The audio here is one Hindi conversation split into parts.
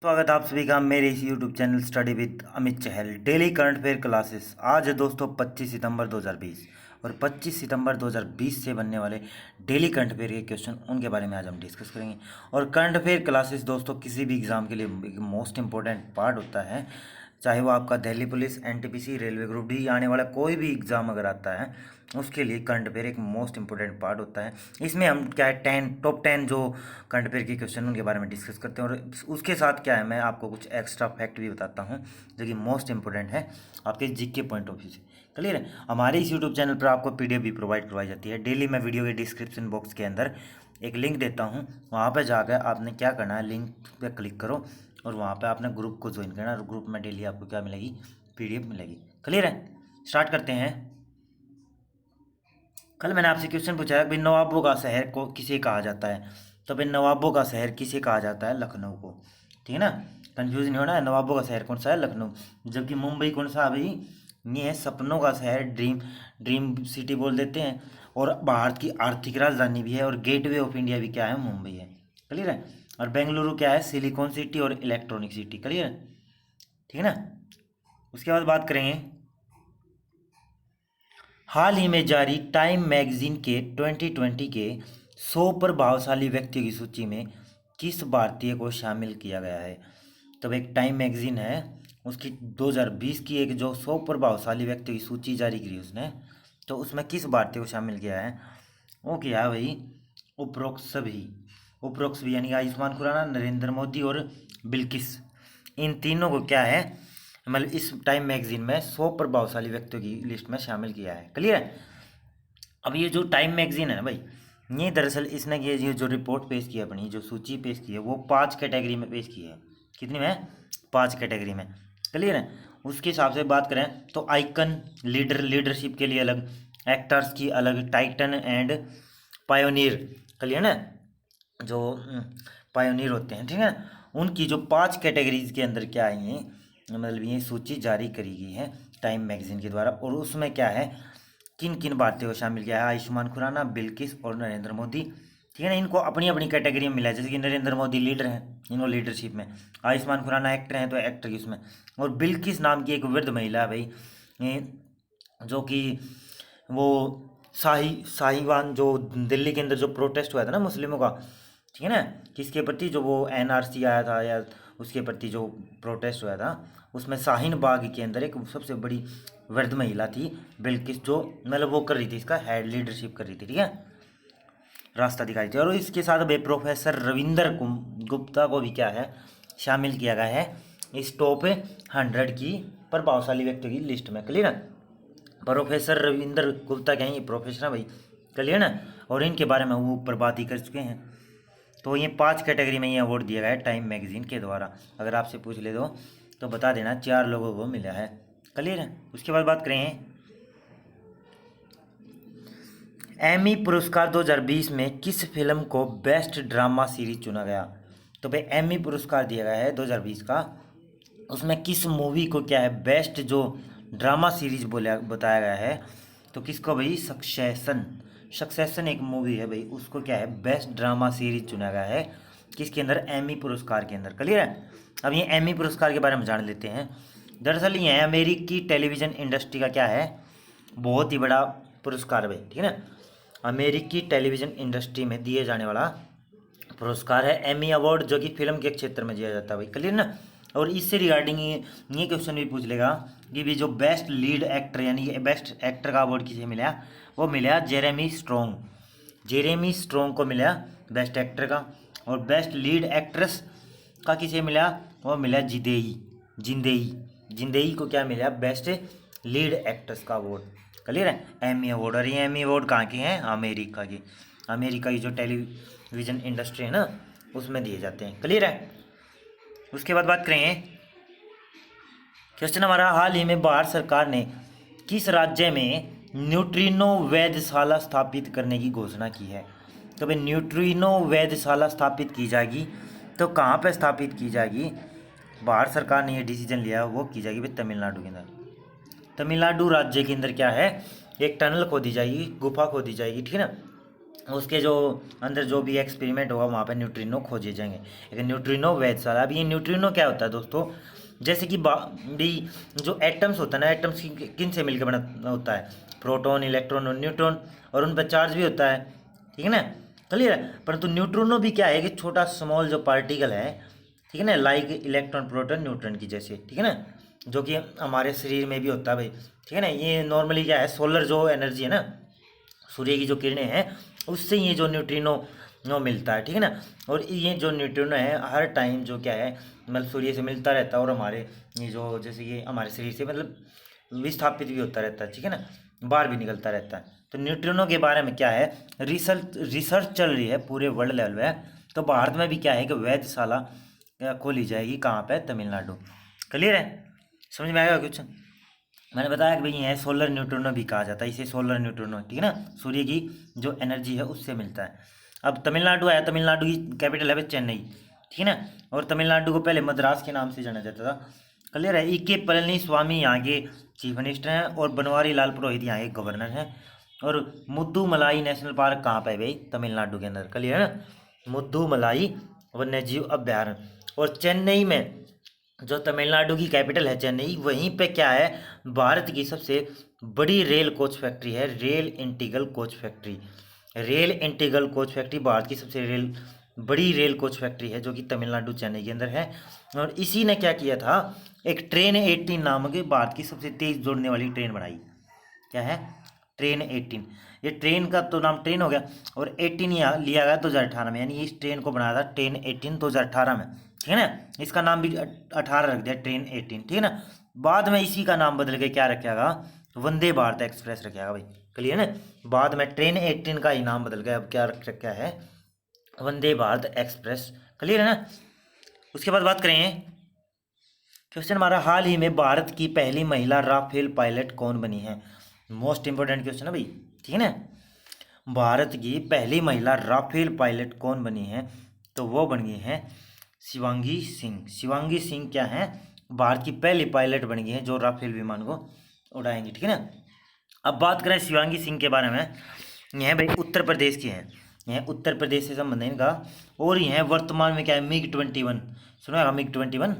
स्वागत आप सभी का मेरे इस YouTube channel study with Amit Chahal daily current affair classes. आज है दोस्तों 25 सितंबर 2020 और 25 सितंबर 2020 से बनने वाले डेली करंट अफेयर के क्वेश्चन उनके बारे में आज हम डिस्कस करेंगे। और करंट अफेयर क्लासेस दोस्तों किसी भी एग्ज़ाम के लिए एक मोस्ट इंपॉर्टेंट पार्ट होता है, चाहे वो आपका Delhi police, NTPC, railway group D आने वाला कोई भी एग्ज़ाम अगर आता है उसके लिए करंट अफेयर एक मोस्ट इंपॉर्टेंट पार्ट होता है। इसमें हम क्या है टॉप 10 जो करंट अफेयर के क्वेश्चन उनके बारे में डिस्कस करते हैं और उसके साथ क्या है मैं आपको कुछ एक्स्ट्रा फैक्ट भी बताता हूँ जो कि मोस्ट इंपॉर्टेंट है आपके जीके पॉइंट ऑफ व्यू से। क्लियर है। हमारे इस यूट्यूब चैनल पर आपको पीडीएफ भी प्रोवाइड करवाई जाती है। डेली मैं वीडियो के डिस्क्रिप्शन बॉक्स के अंदर एक लिंक देता हूँ, वहाँ पर जाकर आपने क्या करना है, लिंक पे क्लिक करो और वहाँ पे आपने ग्रुप को ज्वाइन करना और ग्रुप में डेली आपको क्या मिलेगी, पीडीएफ मिलेगी। क्लियर है। स्टार्ट करते हैं। कल मैंने आपसे क्वेश्चन पूछा है भाई नवाबों का शहर को किसे कहा जाता है, तो भाई नवाबों का शहर किसे कहा जाता है, लखनऊ को। ठीक है ना, कंफ्यूज नहीं होना है। नवाबों का शहर कौन सा है, लखनऊ। जबकि मुंबई कौन सा भाई, ये है सपनों का शहर, ड्रीम ड्रीम सिटी बोल देते हैं। और भारत की आर्थिक राजधानी भी है और गेटवे ऑफ इंडिया भी क्या है, मुंबई है। क्लियर है। और बेंगलुरु क्या है, सिलिकॉन सिटी और इलेक्ट्रॉनिक सिटी। क्लियर है। ठीक है ना। उसके बाद बात करेंगे हाल ही में जारी टाइम मैगजीन के 2020 के 100 प्रभावशाली व्यक्तियों की सूची में किस भारतीय को शामिल किया गया है। तब एक टाइम मैगजीन है, उसकी 2020 की एक जो 100 प्रभावशाली व्यक्तियों की सूची जारी की उसने, तो उसमें किस भारतीय को शामिल किया है। वो किया है भाई उपरोक्त भी यानी आयुष्मान खुराना, नरेंद्र मोदी और बिल्किस। इन तीनों को क्या है, मतलब इस टाइम मैगजीन में 100 प्रभावशाली व्यक्तियों की लिस्ट में शामिल किया है। क्लियर है। अब ये जो टाइम मैगजीन है ना भाई, ये दरअसल इसने ये जो रिपोर्ट पेश की है, अपनी जो सूची पेश की है, वो 5 कैटेगरी में पेश की है। कितनी में, 5 कैटेगरी में। क्लियर है। उसके हिसाब से बात करें तो आइकन, लीडरशिप के लिए अलग, एक्टर्स की अलग, टाइटन एंड पायोनियर। क्लियर ना, जो पायोनियर होते हैं, ठीक है, उनकी जो 5 कैटेगरीज के अंदर क्या है, ये मतलब ये सूची जारी करी गई है टाइम मैगजीन के द्वारा। और उसमें क्या है, किन किन भारतीयों को शामिल किया है, आयुष्मान खुराना, बिल्किस और नरेंद्र मोदी। ठीक है ना, इनको अपनी अपनी कैटेगरी में मिला है। जैसे कि नरेंद्र मोदी लीडर हैं, इनको लीडरशिप में, आयुष्मान खुराना एक्टर हैं तो एक्टर की उसमें, और बिल्किस नाम की एक वृद्ध महिला है भाई, जो कि वो शाहीवान जो दिल्ली के अंदर जो प्रोटेस्ट हुआ था ना मुस्लिमों का, ठीक है ना, किसके प्रति, जो वो एनआरसी आया था या उसके प्रति जो प्रोटेस्ट हुआ था, उसमें शाहीन बाग के अंदर एक सबसे बड़ी वृद्ध महिला थी बिल्किस, जो मतलब वो कर रही थी, इसका हेड लीडरशिप कर रही थी। ठीक है, रास्ता दिखाई थी। और इसके साथ भाई प्रोफेसर रविंदर गुप्ता को भी क्या है, शामिल किया गया है इस टॉप 100 की प्रभावशाली व्यक्तियों की लिस्ट में। क्लियर है। प्रोफेसर रविंदर गुप्ता क्या है, ये प्रोफेसर है भाई। क्लियर ना, और इनके बारे में वो ऊपर बात ही कर चुके हैं। तो ये 5 कैटेगरी में ये अवार्ड दिया गया है टाइम मैगजीन के द्वारा। अगर आपसे पूछ ले तो बता देना, 4 लोगों को मिला है। क्लियर है। उसके बाद बात करें एमी पुरस्कार 2020 में किस फिल्म को बेस्ट ड्रामा सीरीज चुना गया। तो भाई एमी पुरस्कार दिया गया है 2020 का, उसमें किस मूवी को क्या है, बेस्ट जो ड्रामा सीरीज बोला बताया गया है, तो किसको भाई, सक्सेशन एक मूवी है भाई, उसको क्या है, बेस्ट ड्रामा सीरीज चुना गया है किसके अंदर, एमी पुरस्कार के अंदर। क्लियर है। अब ये एमी पुरस्कार के बारे में जान लेते हैं। दरअसल ये अमेरिकी टेलीविज़न इंडस्ट्री का क्या है, बहुत ही बड़ा पुरस्कार है भाई। ठीक है ना, अमेरिकी टेलीविज़न इंडस्ट्री में दिए जाने वाला पुरस्कार है एमी अवार्ड, जो कि फिल्म के क्षेत्र में दिया जाता है भाई। क्लियर ना। और इससे रिगार्डिंग ये क्वेश्चन भी पूछ लेगा कि भी जो बेस्ट लीड एक्टर यानी कि बेस्ट एक्टर का अवार्ड किसे मिला, वो मिला जेरेमी स्ट्रोंग को मिला बेस्ट एक्टर का। और बेस्ट लीड एक्ट्रेस का किसे मिला, वो मिला जिंदेई को क्या मिला, बेस्ट लीड एक्ट्रेस का अवार्ड। क्लियर है, एमी अवार्ड। और ये एमी अवार्ड कहाँ के हैं, अमेरिका की जो टेलीविज़न इंडस्ट्री है ना, उसमें दिए जाते हैं। क्लियर है। उसके बाद बात करें क्वेश्चन हमारा, हाल ही में भारत सरकार ने किस राज्य में न्यूट्रिनो वैधशाला स्थापित करने की घोषणा की है। तो भाई न्यूट्रिनो वैधशाला स्थापित की जाएगी, तो कहाँ पर स्थापित की जाएगी, भारत सरकार ने ये डिसीजन लिया, वो की जाएगी भाई तमिलनाडु के अंदर। तमिलनाडु राज्य के अंदर क्या है, एक टनल खोदी जाएगी, गुफा खोदी जाएगी। ठीक है ना, उसके जो अंदर जो भी एक्सपेरिमेंट होगा वहाँ पे न्यूट्रिनो खोजे जाएंगे। लेकिन न्यूट्रिनो वेधशाला, अब ये न्यूट्रिनो क्या होता है दोस्तों, जैसे कि भी जो एटम्स होता है ना, एटम्स किन से मिलकर बना होता है, प्रोटॉन, इलेक्ट्रॉन और न्यूट्रॉन, और उन पर चार्ज भी होता है, ठीक है ना, क्लियर है। परंतु न्यूट्रिनो भी क्या है कि छोटा स्मॉल जो पार्टिकल है, ठीक है ना, लाइक इलेक्ट्रॉन, प्रोटॉन, न्यूट्रॉन की जैसे, ठीक है ना, जो कि हमारे शरीर में भी होता है भाई, ठीक है ना। ये नॉर्मली क्या है, सोलर जो एनर्जी है ना, सूर्य की जो किरणें हैं, उससे ये जो न्यूट्रिनो नो मिलता है, ठीक है ना। और ये जो न्यूट्रिनो है हर टाइम जो क्या है, मतलब सूर्य से मिलता रहता है, और हमारे ये जो जैसे ये हमारे शरीर से मतलब विस्थापित भी होता रहता है, ठीक है ना, बाहर भी निकलता रहता है। तो न्यूट्रिनो के बारे में क्या है, रिसर्च चल रही है पूरे वर्ल्ड लेवल में। तो भारत में भी क्या है कि वेधशाला खोली जाएगी, कहाँ पे, तमिलनाडु। क्लियर है, समझ में आएगा कुछ। मैंने बताया कि भाई ये सोलर न्यूट्रिनो भी कहा जाता है, इसे सोलर न्यूट्रिनो, ठीक है ना, सूर्य की जो एनर्जी है उससे मिलता है। अब तमिलनाडु आया, तमिलनाडु की कैपिटल है भाई चेन्नई, ठीक है ना। और तमिलनाडु को पहले मद्रास के नाम से जाना जाता था। क्लियर है। E.K. पलनी स्वामी यहाँ के चीफ मिनिस्टर हैं, और बनवारी लाल पुरोहित यहाँ के गवर्नर हैं। और मुद्दुमलाई नेशनल पार्क कहाँ पे है भाई, तमिलनाडु के अंदर। क्लियर है ना, मुद्दुमलाई वन्य जीव अभ्यारण्य। और चेन्नई में, जो तमिलनाडु की कैपिटल है चेन्नई, वहीं पे क्या है, भारत की सबसे बड़ी रेल कोच फैक्ट्री है, rail integral coach factory. Rail integral coach factory Bharat की सबसे बड़ी रेल कोच फैक्ट्री है, जो कि तमिलनाडु चेन्नई के अंदर है। और इसी ने क्या किया था, एक ट्रेन 18 नामक भारत की सबसे तेज जोड़ने वाली ट्रेन बनाई। क्या है, ट्रेन 18। ये ट्रेन का तो नाम ट्रेन हो गया, और 18 यहाँ लिया गया 2018 में, यानी इस ट्रेन को बनाया था ट्रेन 18 2018 में, ठीक है ना। इसका नाम भी 18 रख दिया, ट्रेन 18, ठीक है ना। बाद में इसी का नाम बदल के क्या रखेगा, वंदे भारत एक्सप्रेस रखेगा भाई। क्लियर है ना, बाद में ट्रेन 18 का ही नाम बदल गया, अब क्या रखा है, वंदे भारत एक्सप्रेस। क्लियर है ना। उसके बाद बात करें, क्वेश्चन हमारा, हाल ही में भारत की पहली महिला राफेल पायलट कौन बनी है। मोस्ट इंपोर्टेंट क्वेश्चन है भाई, ठीक है ना। भारत की पहली महिला राफेल पायलट कौन बनी है, तो वो बन गई है शिवांगी सिंह। शिवांगी सिंह क्या है, भारत की पहली पायलट बन गई है जो राफेल विमान को उड़ाएंगी, ठीक है ना। अब बात करें शिवांगी सिंह के बारे में, यह भाई उत्तर प्रदेश की हैं, यह उत्तर प्रदेश से संबंध है इनका। और यह वर्तमान में क्या है, MiG-21, सुना है MiG-21,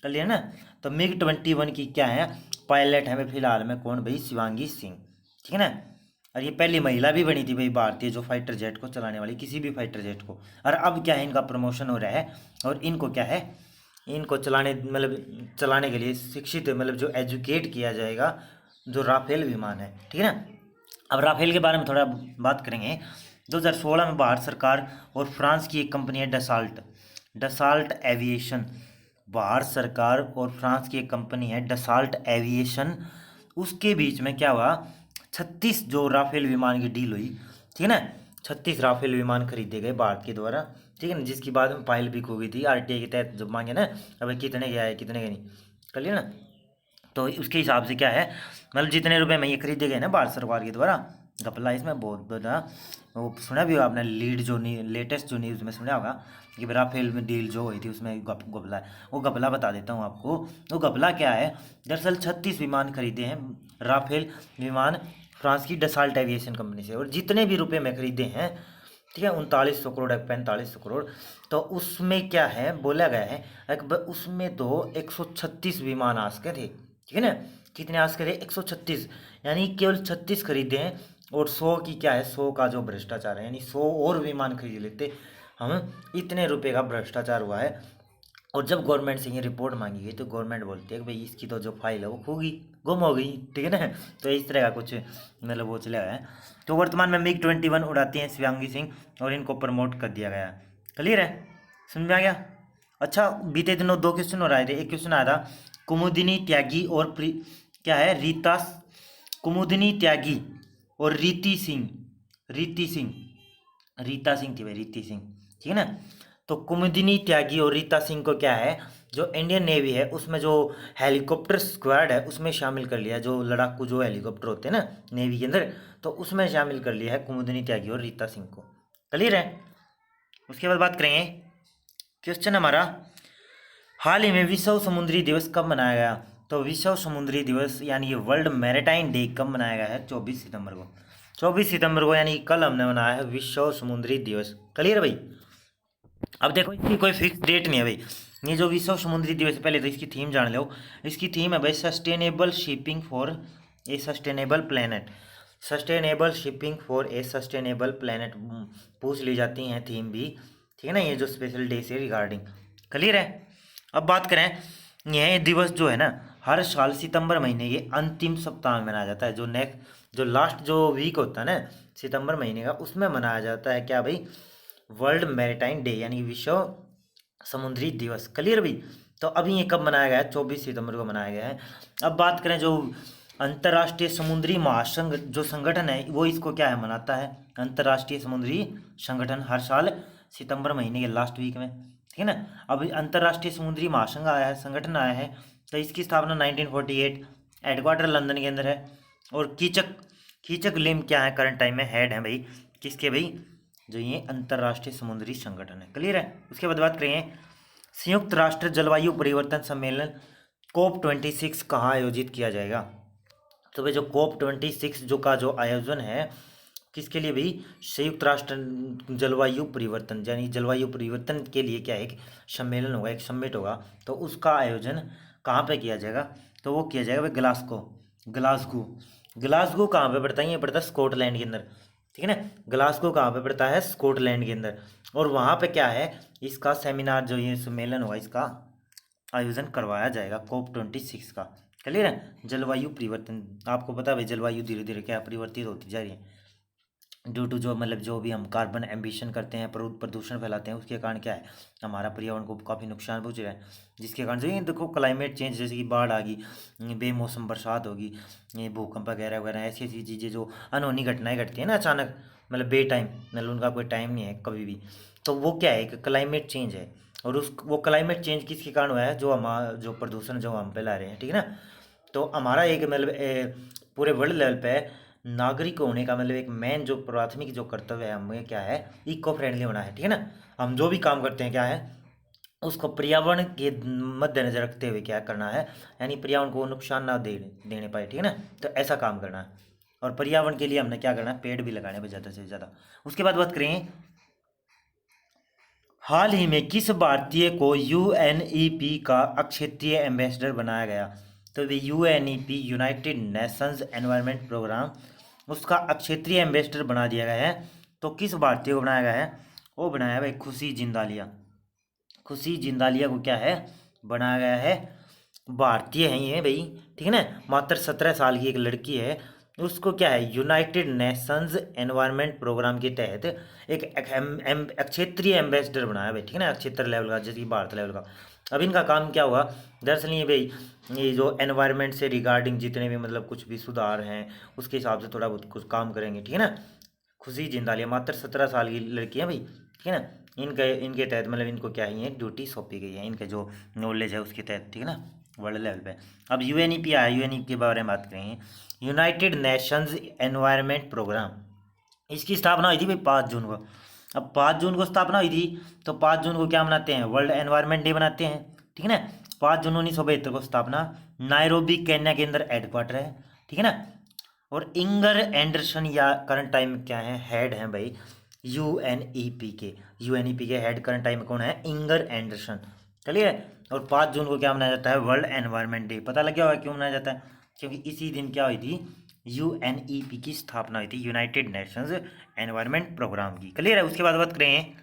कर लिया ना। तो MiG-21 की क्या है, पायलट है भाई फिलहाल में, कौन भाई, शिवांगी सिंह, ठीक है ना। और ये पहली महिला भी बनी थी भाई भारतीय, जो फाइटर जेट को चलाने वाली, किसी भी फाइटर जेट को। और अब क्या है, इनका प्रमोशन हो रहा है, और इनको क्या है, इनको चलाने मतलब चलाने के लिए शिक्षित मतलब जो एजुकेट किया जाएगा, जो राफेल विमान है, ठीक है ना। अब राफेल के बारे में थोड़ा बात करेंगे। 2016 में भारत सरकार और फ्रांस की एक कंपनी है डसाल्ट, डसाल्ट एविएशन। भारत सरकार और फ्रांस की एक कंपनी है डसाल्ट एविएशन, उसके बीच में क्या हुआ, 36 जो राफेल विमान की डील हुई, ठीक है ना। 36 राफेल विमान खरीदे गए भारत के द्वारा, ठीक है ना, जिसकी बाद में फाइल भी खो गई थी RTI के तहत, जब मांगे ना, अब कितने के आए कितने के नहीं, कर लिया ना। तो उसके हिसाब से क्या है, मतलब जितने रुपए में ये खरीदे गए ना भारत सरकार के द्वारा, घपला इसमें बहुत बड़ा। वो सुना भी होगा आपने, लीड जो लेटेस्ट जो न्यूज़ में सुना होगा कि राफेल में डील जो हुई थी उसमें घपला है। वो घपला बता देता हूँ आपको, वो घपला क्या है, दरअसल 36 विमान खरीदे हैं राफेल विमान फ्रांस की डसाल्ट एविएशन कंपनी से, और जितने भी रुपए में खरीदे हैं, ठीक है, 3900 करोड़ 4500 करोड़। तो उसमें क्या है, बोला गया है उसमें तो 136 विमान आ सके थे, ठीक है ना। कितने आज करे, 136, यानी केवल 36 खरीदे हैं, और 100 की क्या है, 100 का जो भ्रष्टाचार है, यानी 100 और विमान खरीद लेते हम, इतने रुपए का भ्रष्टाचार हुआ है। और जब गवर्नमेंट से ये रिपोर्ट मांगी गई, तो गवर्नमेंट बोलती है कि भाई इसकी तो जो फाइल है वो खो गई, गुम हो गई, ठीक है ना। तो इस तरह का कुछ मतलब वो चला गया है। तो वर्तमान में MiG-21 उड़ाती हैं शिवांगी सिंह, और इनको प्रमोट कर दिया गया। क्लियर है, समझ में आ गया। अच्छा, बीते दिनों 2 क्वेश्चन हो रहे थे। एक क्वेश्चन आया था, कुमुदिनी त्यागी और क्या है, कुमुदिनी त्यागी और रीति सिंह, रीता सिंह थी भाई, रीति सिंह, ठीक है ना। तो कुमुदिनी त्यागी और रीता सिंह को क्या है, जो इंडियन नेवी है उसमें जो हेलीकॉप्टर स्क्वाड है उसमें शामिल कर लिया, जो लड़ाकू जो हेलीकॉप्टर होते हैं ना नेवी के अंदर, तो उसमें शामिल कर लिया है कुमुदिनी त्यागी और रीता सिंह को। क्लियर है। उसके बाद बात करेंगे, क्वेश्चन हमारा, हाल ही में विश्व समुद्री दिवस कब मनाया गया। तो विश्व समुद्री दिवस यानी ये वर्ल्ड मैरीटाइम डे कब मनाया गया है, 24 सितंबर को। 24 सितंबर को यानी कल हमने मनाया है विश्व समुद्री दिवस। क्लियर भाई। अब देखो इसकी कोई फिक्स डेट नहीं है भाई। ये जो विश्व समुद्री दिवस है, पहले तो इसकी थीम जान लो। इसकी थीम है भाई sustainable shipping for a sustainable planet. Sustainable shipping for a sustainable planet पूछ ली जाती हैं थीम भी, ठीक है ना, ये जो स्पेशल डे से रिगार्डिंग। क्लियर है। अब बात करें, यह दिवस जो है ना हर साल सितंबर महीने के अंतिम सप्ताह में मनाया जाता है। जो लास्ट जो वीक होता है ना सितंबर महीने का, उसमें मनाया जाता है क्या भाई, वर्ल्ड मैरीटाइम डे यानी विश्व समुद्री दिवस। क्लियर भाई। तो अभी ये कब मनाया गया है, 24 सितंबर को मनाया गया है। अब बात करें जो अंतर्राष्ट्रीय समुद्री महासंघ जो संगठन है वो इसको क्या है मनाता है, अंतर्राष्ट्रीय समुद्री संगठन हर साल सितंबर महीने के लास्ट वीक में, ठीक है ना। अब अंतर्राष्ट्रीय समुद्री महासंघ आया है, संगठन आया है, तो इसकी स्थापना 1948, हेडक्वार्टर लंदन के अंदर है। और कीचक लिम क्या है करंट टाइम में हेड है भाई, किसके भाई, जो ये अंतर्राष्ट्रीय समुद्री संगठन है। क्लियर है। उसके बाद बात करें संयुक्त राष्ट्र जलवायु परिवर्तन सम्मेलन COP26 कहाँ आयोजित किया जाएगा। तो भाई जो COP26 जो आयोजन है किसके लिए भाई, संयुक्त राष्ट्र जलवायु परिवर्तन यानी जलवायु परिवर्तन के लिए क्या है एक सम्मेलन होगा, एक समिट होगा। तो उसका आयोजन कहाँ पे किया जाएगा, तो वो किया जाएगा भाई ग्लासगो कहाँ पे पड़ता है, ये पड़ता है स्कॉटलैंड के अंदर, ठीक है ना। ग्लासगो कहाँ पे पड़ता है, स्कॉटलैंड के अंदर। और वहाँ पे क्या है इसका सेमिनार जो ये सम्मेलन होगा इसका आयोजन करवाया जाएगा COP26 का। क्लियर है। जलवायु परिवर्तन आपको पता है भाई, जलवायु धीरे धीरे क्या परिवर्तित होती जा रही है ड्यू टू जो मतलब जो भी हम कार्बन एम्बिशन करते हैं, प्रदूषण फैलाते हैं, उसके कारण क्या है हमारा पर्यावरण को काफ़ी नुकसान पहुँच रहा है। जिसके कारण से ये देखो क्लाइमेट चेंज, जैसे कि बाढ़ आ गई, बेमौसम बरसात होगी, ये भूकंप वगैरह वगैरह ऐसी ऐसी चीज़ें जो अनहोनी घटनाएं घटती हैं ना अचानक, मतलब बे टाइम, मतलब उनका कोई टाइम नहीं है कभी भी। तो वो क्या है एक क्लाइमेट चेंज है। और वो क्लाइमेट चेंज किसके कारण हुआ है, जो हमारा जो प्रदूषण जो हम फैला रहे हैं, ठीक है ना। तो हमारा एक मतलब पूरे वर्ल्ड लेवल पे नागरिक होने का मतलब एक मेन जो प्राथमिक जो कर्तव्य है हमें क्या है, इको फ्रेंडली होना है, ठीक है ना। हम जो भी काम करते हैं क्या है उसको पर्यावरण के मद्देनजर रखते हुए क्या करना है, यानी पर्यावरण को नुकसान ना देने पाए, ठीक है ना। तो ऐसा काम करना है। और पर्यावरण के लिए हमने क्या करना है, पेड़ भी लगाने हैं ज़्यादा से ज़्यादा। उसके बाद बात करें हाल ही में किस भारतीय को UNEP का अक्षेत्रीय एम्बेसडर बनाया गया। तो UNEP United Nations Environment Programme, उसका अक्षेत्रीय एम्बेसडर बना दिया गया है। तो किस भारतीय को बनाया गया है, वो बनाया है भाई खुशी जिंदालिया। खुशी जिंदालिया को क्या है बनाया गया है, भारतीय है ये भाई, ठीक है ना। मात्र 17 साल की एक लड़की है, उसको क्या है यूनाइटेड नेशंस एनवायरनमेंट प्रोग्राम के तहत एक क्षेत्रीय एम्बेसडर बनाया भाई, ठीक है ना, क्षेत्र लेवल का जैसे कि भारत लेवल का। अब इनका काम क्या होगा, दरअसल ये भाई ये जो एनवायरनमेंट से रिगार्डिंग जितने भी मतलब कुछ भी सुधार हैं उसके हिसाब से थोड़ा बहुत कुछ काम करेंगे, ठीक है ना। खुशी जिंदालिया मात्र 17 साल की लड़की है भाई, ठीक है ना। इनके इनके तहत मतलब इनको क्या है ड्यूटी सौंपी गई है, इनके जो नॉलेज है उसके तहत, ठीक है ना, वर्ल्ड लेवल पे। अब UNEP आया, UNEP के बारे में बात करेंगे, यूनाइटेड नेशंस एनवायरनमेंट प्रोग्राम। इसकी स्थापना हुई थी भाई 5 जून को। अब 5 जून को स्थापना हुई थी, तो 5 जून को क्या मनाते हैं, वर्ल्ड एनवायरनमेंट डे मनाते हैं, ठीक है ना। 5 जून 1972 को स्थापना, नायरोबी केन्या के अंदर हेडक्वार्टर है, ठीक है ना। और इंगर एंडरसन या करंट टाइम क्या है हेड हैं भाई UNEP के हेड करंट टाइम कौन है, इंगर एंडरसन। चलिए। और 5 जून को क्या मनाया जाता है, वर्ल्ड एनवायरनमेंट डे। पता लग गया होगा क्यों मनाया जाता है, क्योंकि इसी दिन क्या हुई थी UNEP की स्थापना हुई थी, यूनाइटेड नेशंस एनवायरनमेंट प्रोग्राम की। क्लियर है। उसके बाद बात करें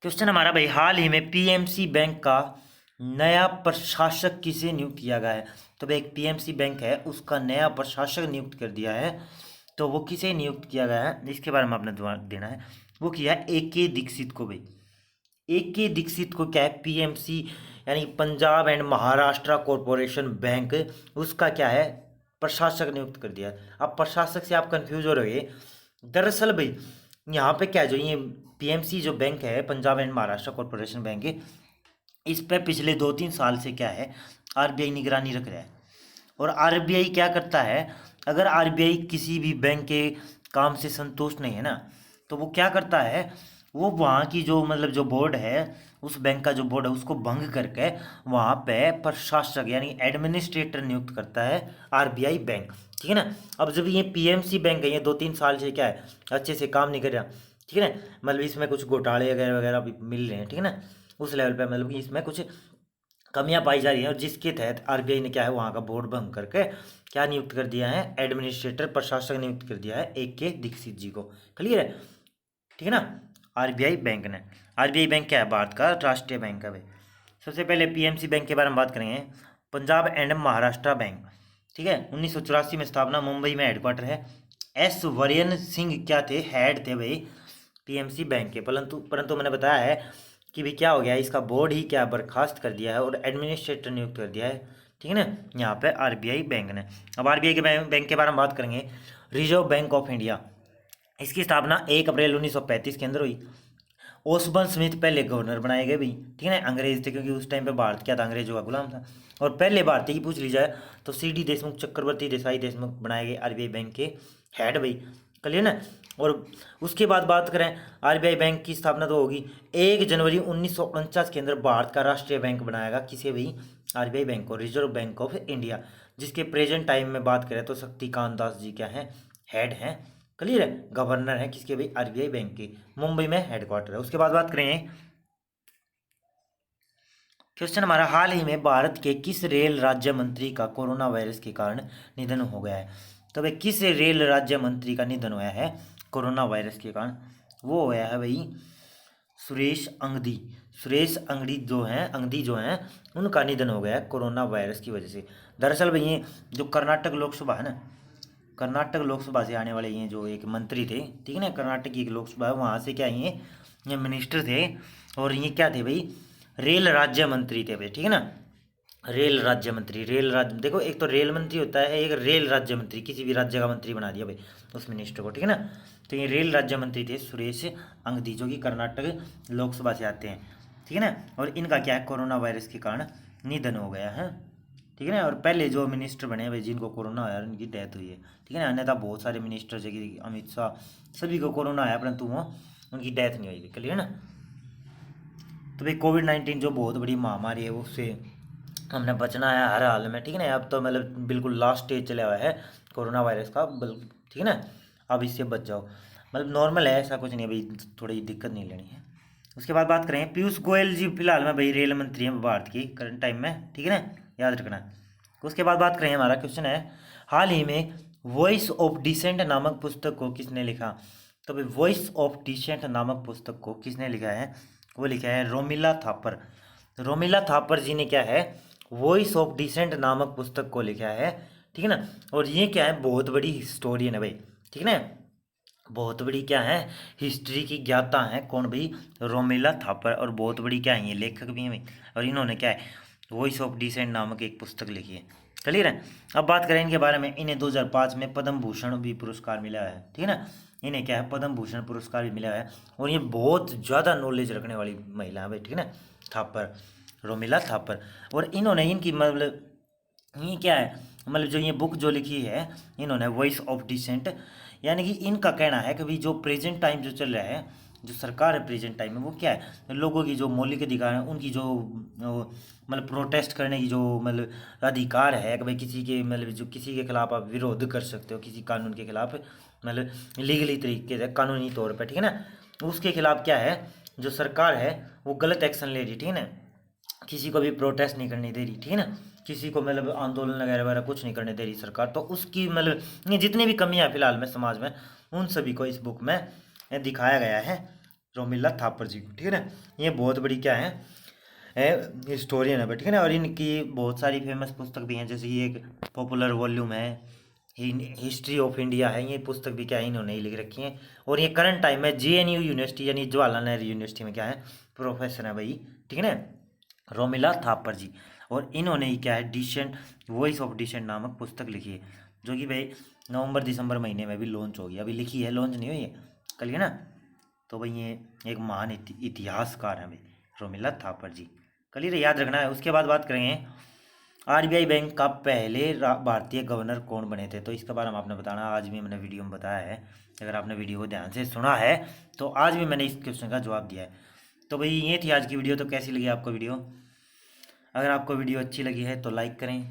क्वेश्चन हमारा भाई, हाल ही में PMC बैंक का नया प्रशासक किसे नियुक्त किया गया है। तो भाई एक PMC बैंक है उसका नया प्रशासक नियुक्त कर दिया है, तो वो किसे नियुक्त किया गया है इसके बारे में आपने जवाब देना है। वो किया है AK दीक्षित को भाई। AK दीक्षित को क्या है PMC यानी Punjab and Maharashtra corporation bank, उसका क्या है प्रशासक नियुक्त कर दिया है। अब प्रशासक से आप कंफ्यूज हो रहे हो, दरअसल भाई यहाँ पे क्या जो ये PMC जो बैंक है Punjab and Maharashtra corporation bank, इस पे पिछले 2-3 साल से क्या है RBI निगरानी रख रहा है। और RBI क्या करता है, अगर RBI किसी भी बैंक के काम से संतुष्ट नहीं है ना, तो वो क्या करता है, वो वहाँ की जो मतलब जो बोर्ड है उस बैंक का जो बोर्ड है उसको भंग करके वहाँ पे प्रशासक यानी एडमिनिस्ट्रेटर नियुक्त करता है आरबीआई बैंक, ठीक है ना। अब जब ये पीएमसी बैंक है, ये 2-3 साल से क्या है अच्छे से काम नहीं कर रहा, ठीक है ना, मतलब इसमें कुछ घोटाले वगैरह वगैरह भी मिल रहे हैं, ठीक है ना, उस लेवल पे मतलब कि इसमें कुछ कमियां पाई जा रही हैं, और जिसके तहत आरबीआई ने क्या है वहाँ का बोर्ड भंग करके क्या नियुक्त कर दिया है, एडमिनिस्ट्रेटर प्रशासक नियुक्त कर दिया है AK दीक्षित जी को। क्लियर है, ठीक है ना। आरबीआई बैंक ने, आरबीआई बैंक क्या है, भारत का राष्ट्रीय बैंक है भाई। सबसे पहले पीएमसी बैंक के बारे में बात करेंगे, पंजाब एंड महाराष्ट्र बैंक, ठीक है। 1984 में स्थापना, मुंबई में हेडक्वार्टर है। S वरियन सिंह क्या थे, हेड थे भाई पीएमसी बैंक के, परंतु परंतु मैंने बताया है कि भी क्या हो गया, इसका बोर्ड ही क्या बर्खास्त कर दिया है और एडमिनिस्ट्रेटर नियुक्त कर दिया है, ठीक है ना, यहाँ पे आरबीआई बैंक ने। अब आरबीआई के बैंक के बारे में बात करेंगे, रिजर्व बैंक ऑफ इंडिया, इसकी स्थापना 1 अप्रैल 1935 के अंदर हुई। ओसबर्न स्मिथ पहले गवर्नर बनाए गए भाई, ठीक है ना, अंग्रेज थे क्योंकि उस टाइम पे भारत क्या था, अंग्रेजों का गुलाम था। और पहले भारतीय की पूछ ली जाए तो CD देशमुख, चक्रवर्ती देसाई देशमुख बनाए गए आरबीआई बैंक के हेड भाई। क्लियर ना। और उसके बाद बात करें आरबीआई बैंक की स्थापना तो होगी 1 जनवरी 1949 के अंदर भारत का राष्ट्रीय बैंक बनाएगा किसे भाई, आरबीआई बैंक को, रिजर्व बैंक ऑफ इंडिया, जिसके प्रेजेंट टाइम में बात करें तो शक्तिकांत दास जी क्या हैं, हेड हैं। क्लियर है, गवर्नर है किसके भाई, आरबीआई बैंक के, मुंबई में हेडक्वार्टर है। उसके बाद बात करें क्वेश्चन हमारा, हाल ही में भारत के किस रेल राज्य मंत्री का कोरोना वायरस के कारण निधन हो गया है। तो भाई किस रेल राज्य मंत्री का निधन हुआ है कोरोना वायरस के कारण, वो हुआ है भाई सुरेश अंगदी। सुरेश अंगदी जो हैं उनका निधन हो गया है कोरोना वायरस की वजह से। दरअसल भाई ये जो कर्नाटक लोकसभा है ना, कर्नाटक लोकसभा से आने वाले ये जो एक मंत्री थे, ठीक है ना, कर्नाटक की एक लोकसभा है वहाँ से क्या ये मिनिस्टर थे, और ये क्या थे भाई, रेल राज्य मंत्री थे भाई, ठीक है ना। रेल राज्य मंत्री, रेल राज्य, देखो एक तो रेल मंत्री होता है, एक रेल राज्य मंत्री, किसी भी राज्य का मंत्री बना दिया भाई उस मिनिस्टर को, ठीक है ना। तो ये रेल राज्य मंत्री थे सुरेश अंगदी, जो कि कर्नाटक लोकसभा से आते हैं, ठीक है ना। और इनका क्या है, कोरोना वायरस के कारण निधन हो गया है, ठीक है ना। और पहले जो मिनिस्टर बने भाई जिनको कोरोना आया उनकी डेथ हुई है, ठीक है ना। अन्यथा बहुत सारे मिनिस्टर जैसे कि अमित शाह, सभी को कोरोना आया परंतु वो उनकी डेथ नहीं हुई, क्लियर ना। तो भाई कोविड-19 जो बहुत बड़ी महामारी है उससे हमने बचना है हर हाल में, ठीक है ना। अब तो मतलब बिल्कुल लास्ट स्टेज चला हुआ है कोरोना वायरस का, ठीक है ना, अब इससे बच जाओ, मतलब नॉर्मल है, ऐसा कुछ नहीं है भाई, थोड़ी दिक्कत नहीं लेनी है। उसके बाद बात करें पीयूष गोयल जी, फिलहाल में भाई रेल मंत्री हैं भारत की करंट टाइम में, ठीक है ना, याद रखना। उसके बाद बात करें, हमारा क्वेश्चन है, हाल ही में वॉइस ऑफ डिसेंट नामक पुस्तक को किसने लिखा। तो भाई वॉइस ऑफ डिसेंट नामक पुस्तक को किसने लिखा है, वो लिखा है रोमिला थापर। रोमिला थापर जी ने क्या है वॉइस ऑफ डिसेंट नामक पुस्तक को लिखा है, ठीक है ना। और ये क्या है, बहुत बड़ी हिस्टोरियन है भाई, ठीक है ना, बहुत बड़ी क्या है, हिस्ट्री की ज्ञाता है कौन भाई, रोमिला थापर, और बहुत बड़ी क्या है ये लेखक भी हैं भाई। और इन्होंने क्या है वॉइस ऑफ डिसेंट नामक एक पुस्तक लिखी है, क्लियर है। अब बात करें इनके बारे में, इन्हें 2005 में पद्म भूषण भी पुरस्कार मिला है, ठीक है ना, इन्हें क्या है पद्म भूषण पुरस्कार भी मिला है। और ये बहुत ज़्यादा नॉलेज रखने वाली महिला है भाई, ठीक है ना, थापर, रोमिला थापर। और इन्होंने इनकी मतलब ये क्या है, मतलब जो ये बुक जो लिखी है इन्होंने वॉइस ऑफ डिसेंट, यानी कि इनका कहना है कि भाई जो प्रेजेंट टाइम जो चल रहा है, जो सरकार है प्रेजेंट टाइम में, वो क्या है लोगों की जो मौलिक अधिकार है उनकी जो मतलब प्रोटेस्ट करने की जो मतलब अधिकार है कि भाई किसी के मतलब जो किसी के खिलाफ आप विरोध कर सकते हो, किसी कानून के खिलाफ, मतलब लीगली तरीके से कानूनी तौर पर, ठीक है ना, उसके खिलाफ क्या है जो सरकार है वो गलत एक्शन ले रही, ठीक है ना, किसी को भी प्रोटेस्ट नहीं करने दे रही, ठीक है ना, किसी को मतलब आंदोलन वगैरह वगैरह कुछ नहीं करने दे रही सरकार। तो उसकी मतलब ये जितनी भी कमियां हैं फिलहाल में समाज में, उन सभी को इस बुक में दिखाया गया है रोमिला थापर जी को, ठीक है ना। ये बहुत बड़ी क्या है हिस्टोरियन है, ठीक है ना। और इनकी बहुत सारी फेमस पुस्तक भी हैं, जैसे ये एक पॉपुलर वॉल्यूम है हिस्ट्री ऑफ इंडिया है, ये पुस्तक भी क्या है इन्होंने ही लिख रखी है। और ये करंट टाइम में JNU यूनिवर्सिटी यानी जवाहरलाल नेहरू यूनिवर्सिटी में क्या है प्रोफेसर है भाई, ठीक है ना, रोमिला थापर जी। और इन्होंने ही क्या है डिसेंट, वॉइस ऑफ डिसेंट नामक पुस्तक लिखी है, जो कि भाई नवंबर दिसंबर महीने में भी लॉन्च होगी, अभी लिखी है लॉन्च नहीं हुई है, कल ना। तो भाई ये एक महान इतिहासकार है भाई रोमिला थापर जी, कल याद रखना है। उसके बाद बात करेंगे आरबीआई बैंक का पहले भारतीय गवर्नर कौन बने थे, तो इसके बारे में आपने बताना, आज भी मैंने वीडियो में बताया है, अगर आपने वीडियो को ध्यान से सुना है तो आज भी मैंने इस क्वेश्चन का जवाब दिया है। तो भाई ये थी आज की वीडियो। तो कैसी लगी आपको वीडियो? अगर आपको वीडियो अच्छी लगी है तो लाइक करें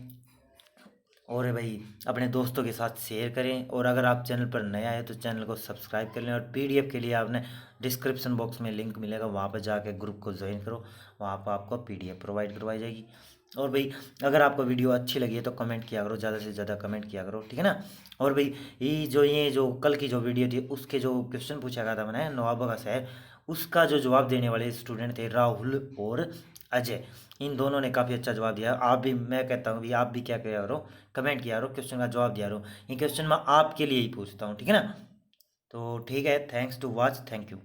और भाई अपने दोस्तों के साथ शेयर करें। और अगर आप चैनल पर नया है तो चैनल को सब्सक्राइब कर लें। और पीडीएफ के लिए आपने डिस्क्रिप्शन बॉक्स में लिंक मिलेगा, वहाँ पर जाकर ग्रुप को ज्वाइन करो, वहाँ पर आपको पीडीएफ प्रोवाइड करवाई जाएगी। और भाई अगर आपको वीडियो अच्छी लगी है तो कमेंट किया करो, ज़्यादा से ज़्यादा कमेंट किया करो, ठीक है ना। और भाई ये जो कल की जो वीडियो थी उसके जो क्वेश्चन पूछा गया था मैंने नवाबा का शहर, उसका जो जवाब देने वाले स्टूडेंट थे राहुल और अजय, इन दोनों ने काफ़ी अच्छा जवाब दिया। आप भी, मैं कहता हूँ भी आप भी क्या किया करो, कमेंट किया करो, क्वेश्चन का जवाब दिया करो। ये क्वेश्चन मैं आपके लिए ही पूछता हूँ, ठीक है ना। तो ठीक है, thanks to watch, thank you.